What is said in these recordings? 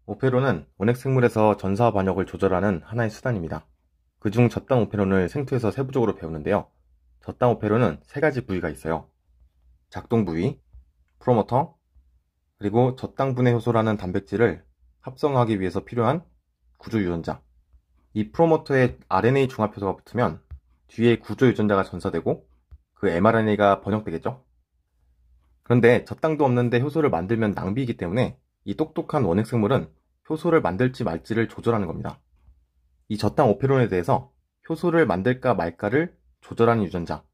오페론은 원핵생물에서 전사 번역을 조절하는 하나의 수단입니다. 그중 저당 오페론을 생투에서 세부적으로 배우는데요. 저당 오페론은 세 가지 부위가 있어요. 작동 부위, 프로모터, 그리고 저당 분해 효소라는 단백질을 합성하기 위해서 필요한 구조 유전자. 이 프로모터에 RNA 중합 효소가 붙으면 뒤에 구조 유전자가 전사되고 그 mRNA가 번역되겠죠. 그런데 저당도 없는데 효소를 만들면 낭비이기 때문에 이 똑똑한 원핵생물은 효소를 만들지 말지를 조절하는 겁니다. 이 저당 오페론에 대해서 효소를 만들까 말까를 조절하는 유전자,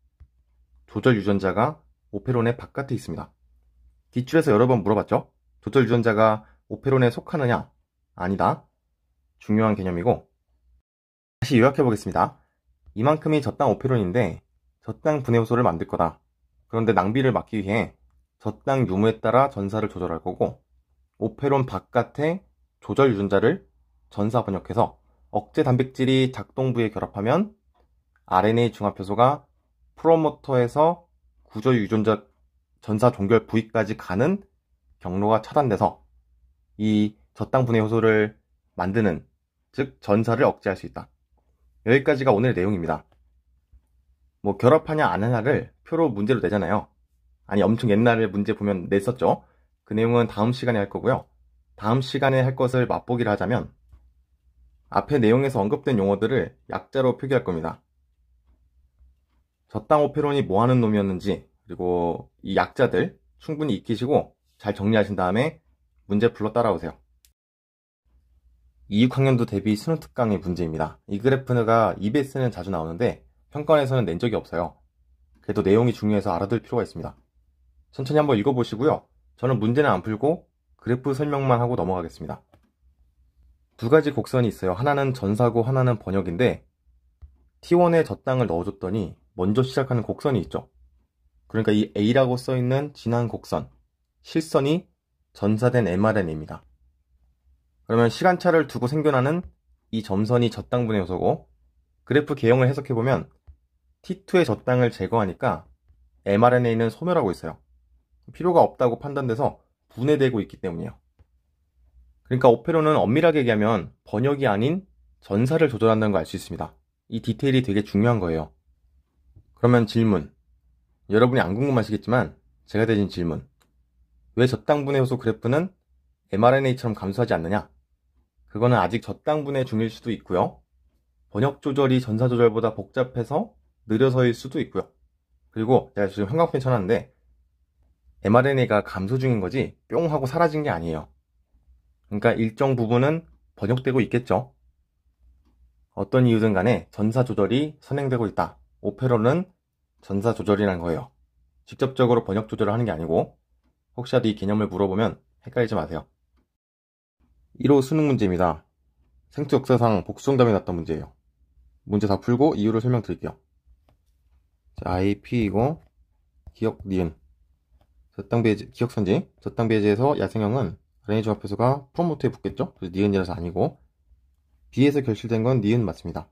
조절 유전자가 오페론의 바깥에 있습니다. 기출에서 여러 번 물어봤죠? 조절 유전자가 오페론에 속하느냐? 아니다. 중요한 개념이고, 다시 요약해 보겠습니다. 이만큼이 저당 오페론인데 저당 분해 효소를 만들 거다. 그런데 낭비를 막기 위해 저당 유무에 따라 전사를 조절할 거고, 오페론 바깥에 조절 유전자를 전사 번역해서 억제 단백질이 작동부에 결합하면 RNA 중합효소가 프로모터에서 구조 유전자 전사 종결 부위까지 가는 경로가 차단돼서 이 저당 분해 효소를 만드는, 즉 전사를 억제할 수 있다. 여기까지가 오늘의 내용입니다. 결합하냐 안 하냐를 표로 문제로 내잖아요. 아니, 엄청 옛날에 문제 보면 냈었죠. 그 내용은 다음 시간에 할 거고요. 다음 시간에 할 것을 맛보기를 하자면 앞에 내용에서 언급된 용어들을 약자로 표기할 겁니다. 저당 오페론이 뭐 하는 놈이었는지, 그리고 이 약자들 충분히 익히시고 잘 정리하신 다음에 문제 불러 따라오세요. 26학년도 대비 수능 특강의 문제입니다. 이 그래프가 EBS는 자주 나오는데 평가원에서는 낸 적이 없어요. 그래도 내용이 중요해서 알아둘 필요가 있습니다. 천천히 한번 읽어보시고요. 저는 문제는 안 풀고 그래프 설명만 하고 넘어가겠습니다. 두 가지 곡선이 있어요. 하나는 전사고 하나는 번역인데 T1에 저당을 넣어줬더니 먼저 시작하는 곡선이 있죠. 그러니까 이 A라고 써있는 진한 곡선, 실선이 전사된 mRNA입니다. 그러면 시간차를 두고 생겨나는 이 점선이 저당 분해 효소고, 그래프 개형을 해석해보면 T2의 저당을 제거하니까 mRNA는 소멸하고 있어요. 필요가 없다고 판단돼서 분해되고 있기 때문이에요. 그러니까 오페론은 엄밀하게 얘기하면 번역이 아닌 전사를 조절한다는 걸 알 수 있습니다. 이 디테일이 되게 중요한 거예요. 그러면 질문. 여러분이 안 궁금하시겠지만 제가 대신 질문. 왜 저당 분해 효소 그래프는 mRNA처럼 감소하지 않느냐? 그거는 아직 저당 분해 중일 수도 있고요. 번역 조절이 전사 조절보다 복잡해서 느려서일 수도 있고요. 그리고 제가 지금 형광펜 쳐놨는데 mRNA가 감소 중인 거지 뿅 하고 사라진 게 아니에요. 그러니까 일정 부분은 번역되고 있겠죠. 어떤 이유든 간에 전사 조절이 선행되고 있다. 오페론은 전사 조절이라는 거예요. 직접적으로 번역 조절을 하는 게 아니고, 혹시라도 이 개념을 물어보면 헷갈리지 마세요. 1호 수능 문제입니다. 생투 역사상 복수정답이 났던 문제예요. 문제 다 풀고 이유를 설명드릴게요. IP이고 기억 니은 저당 배제, 기억선지 저당 배제에서 야생형은 RNA 조합효소가 프로모터에 붙겠죠? 그래서 니은이라서 아니고, B에서 결실된 건 니은 맞습니다.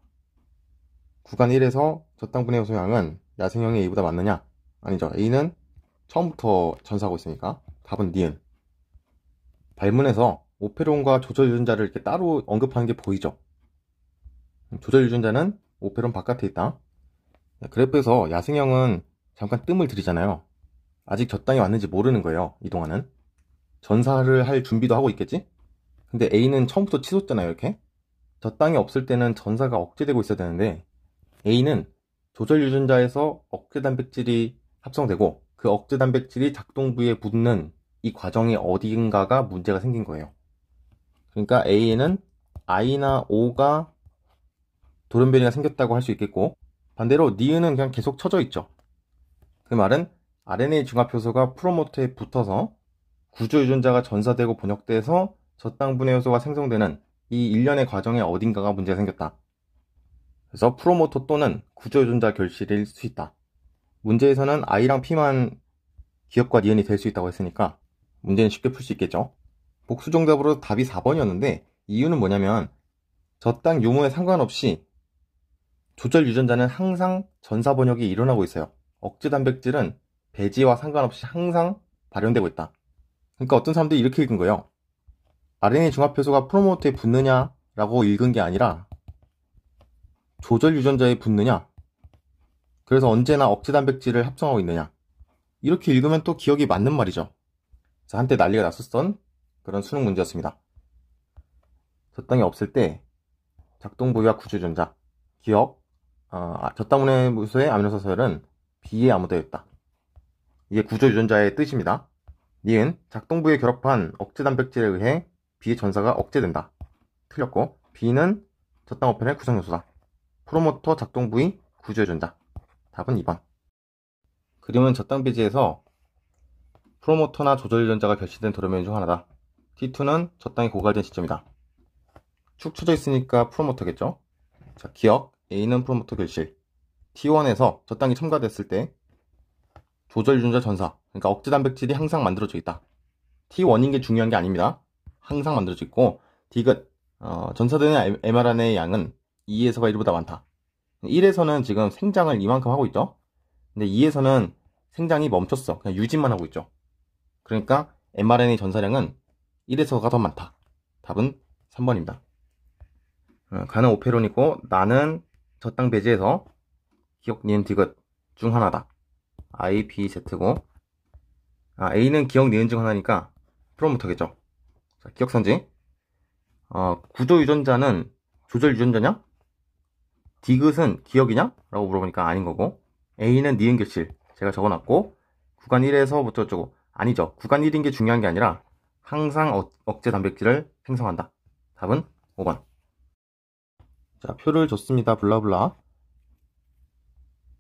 구간 1에서 저당 분해 효소량은 야생형이 A보다 많느냐? 아니죠. A는 처음부터 전사하고 있으니까 답은 니은. 발문에서 오페론과 조절 유전자를 이렇게 따로 언급하는 게 보이죠? 조절 유전자는 오페론 바깥에 있다. 그래프에서 야생형은 잠깐 뜸을 들이잖아요. 아직 저당이 왔는지 모르는 거예요. 이동안은 전사를 할 준비도 하고 있겠지? 근데 A는 처음부터 치솟잖아요. 이렇게 저당이 없을 때는 전사가 억제되고 있어야 되는데 A는 조절 유전자에서 억제 단백질이 합성되고 그 억제 단백질이 작동 부위에 붙는 이 과정이 어딘가가 문제가 생긴 거예요. 그러니까 A에는 I나 O가 돌연변이가 생겼다고 할 수 있겠고, 반대로 니은은 그냥 계속 쳐져 있죠. 그 말은 RNA 중합효소가 프로모터에 붙어서 구조 유전자가 전사되고 번역돼서 저당 분해 효소가 생성되는 이 일련의 과정에 어딘가가 문제가 생겼다. 그래서 프로모터 또는 구조 유전자 결실일 수 있다. 문제에서는 I랑 P만 기억과 니은이 될 수 있다고 했으니까 문제는 쉽게 풀 수 있겠죠. 복수 정답으로 답이 4번이었는데 이유는 뭐냐면 저당 유무에 상관없이 조절 유전자는 항상 전사 번역이 일어나고 있어요. 억제 단백질은 배지와 상관없이 항상 발현되고 있다. 그러니까 어떤 사람들이 이렇게 읽은 거예요. RNA 중합효소가 프로모터에 붙느냐 라고 읽은 게 아니라 조절 유전자에 붙느냐, 그래서 언제나 억제 단백질을 합성하고 있느냐, 이렇게 읽으면 또 기억이 맞는 말이죠. 자, 한때 난리가 났었던 그런 수능 문제였습니다. 젖당이 없을 때 작동 부위와 구조 유전자, 기억, 젖당 분해물소의 아미노산 서열은 B에 암호되어 있다. 이게 구조 유전자의 뜻입니다. 니은 작동 부위에 결합한 억제 단백질에 의해 B의 전사가 억제된다. 틀렸고, B는 젖당 오페론의 구성 요소다. 프로모터, 작동 부위, 구조 유전자. 답은 2번. 그림은 젖당 배지에서 프로모터나 조절 유전자가 결실된 도료면 중 하나다. T2는 젖당이 고갈된 시점이다. 축 쳐져 있으니까 프로모터겠죠. 자, 기억, A는 프로모터 결실. T1에서 젖당이 첨가됐을 때 조절 유전자 전사, 그러니까 억제 단백질이 항상 만들어져 있다. T1인 게 중요한 게 아닙니다. 항상 만들어져 있고, 디귿, 전사되는 mRNA의 양은 2에서가 1보다 많다. 1에서는 지금 생장을 이만큼 하고 있죠. 근데 2에서는 생장이 멈췄어. 그냥 유지만 하고 있죠. 그러니까 mRNA 전사량은 1에서가 더 많다. 답은 3번입니다. 가는 오페론이고, 나는 젖당 배지에서 기억, 니은, 디귿 중 하나다. I, B, Z고, A는 기억, 니은 중 하나니까 프로모터겠죠. 자, 기억선지. 구조 유전자는 조절 유전자냐? 디귿은 기억이냐? 라고 물어보니까 아닌 거고, A는 니은 결실 제가 적어놨고, 구간 1에서 부터 어쩌고, 아니죠. 구간 1인 게 중요한 게 아니라 항상 억제 단백질을 생성한다. 답은 5번. 자, 표를 줬습니다. 블라블라.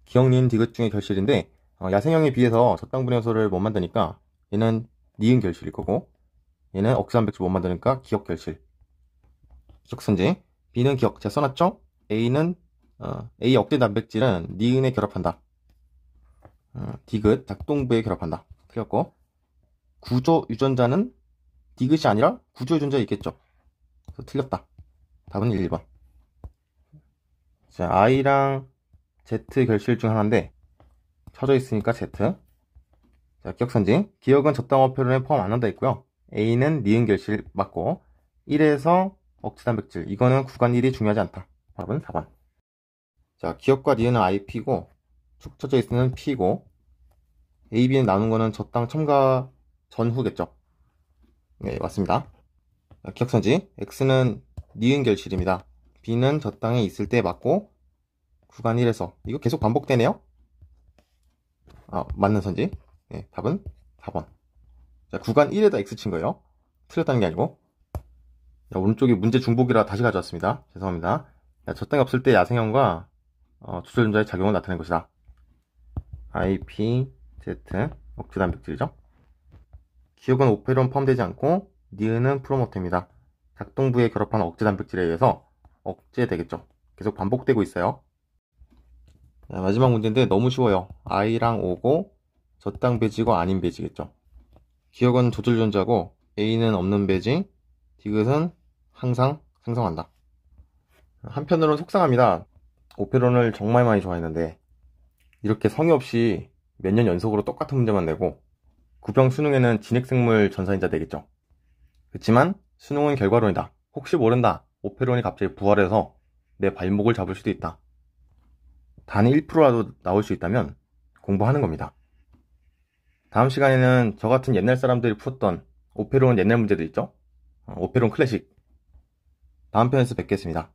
기억, 니은, 디귿 중에 결실인데, 야생형에 비해서 젖당 분해효소를 못 만드니까 얘는 니은 결실일 거고, 얘는 억제 단백질 못 만드니까 기억 결실. 기억선지. B는 기억 제가 써놨죠? A는 A 억제 단백질은 니은에 결합한다. 디귿 작동부에 결합한다. 틀렸고, 구조 유전자는 디귿이 아니라 구조 유전자에 있겠죠. 그래서 틀렸다. 답은 1, 2번. 자, I랑 Z 결실 중 하나인데 쳐져 있으니까 Z. 자, 기억선지. 기억은 젖당 오페론에 포함 안 한다 있고요. A는 니은 결실 맞고, 1에서 억제 단백질, 이거는 구간 1이 중요하지 않다. 답은 4번. 자, 기억과 니은은 IP고, 축 쳐져 있는 P고, A, B는 나눈 거는 젖당 첨가 전후겠죠. 네, 맞습니다. 자, 기억선지. X는 니은 결실입니다. B는 젖당에 있을 때 맞고, 구간 1에서, 이거 계속 반복되네요? 맞는 선지. 네, 답은 4번. 자, 구간 1에다 X 친 거예요. 틀렸다는 게 아니고. 자, 오른쪽이 문제 중복이라 다시 가져왔습니다. 죄송합니다. 자, 젖당이 없을 때 야생형과 조절 유전자의 작용을 나타낸 것이다. I, P, Z, 억제 단백질이죠. 기억은 오페론 포함되지 않고, 니은은 프로모터입니다. 작동부에 결합한 억제 단백질에 의해서 억제되겠죠. 계속 반복되고 있어요. 자, 마지막 문제인데 너무 쉬워요. I랑 O고, 젖당 배지고 아닌 배지겠죠. 기억은 조절 유전자고, A는 없는 배지, 디귿은 항상 생성한다. 한편으로는 속상합니다. 오페론을 정말 많이 좋아했는데 이렇게 성의 없이 몇 년 연속으로 똑같은 문제만 내고, 구병 수능에는 진핵생물 전사인자 되겠죠. 그렇지만 수능은 결과론이다. 혹시 모른다. 오페론이 갑자기 부활해서 내 발목을 잡을 수도 있다. 단 1%라도 나올 수 있다면 공부하는 겁니다. 다음 시간에는 저 같은 옛날 사람들이 풀었던 오페론 옛날 문제들 있죠? 오페론 클래식. 다음 편에서 뵙겠습니다.